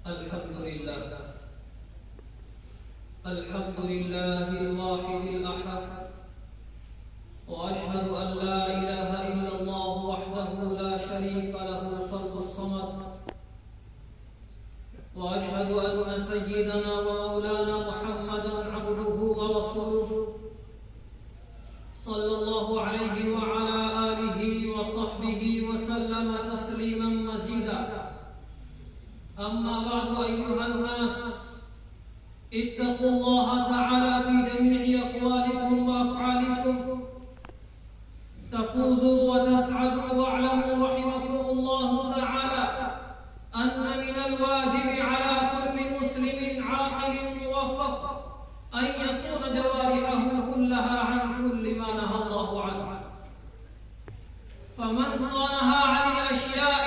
الحمد لله الواحد الأحد، وأشهد أن لا إله إلا الله وحده لا شريك له الفرد الصمد، وأشهد أن سيدنا ومولانا محمدا عبده ورسوله صلى الله عليه وعلى آله وصحبه وسلم تسليما مزيدا. أما بعد أيها الناس، اتقوا الله تعالى في جميع أقوالكم وأفعالكم تفوزوا وتسعدوا، واعلموا رحمكم الله تعالى أن من الواجب على كل مسلم عاقل موفق أن يصون جوارحه كلها عن كل ما نهى الله عنه، فمن صانها عن الأشياء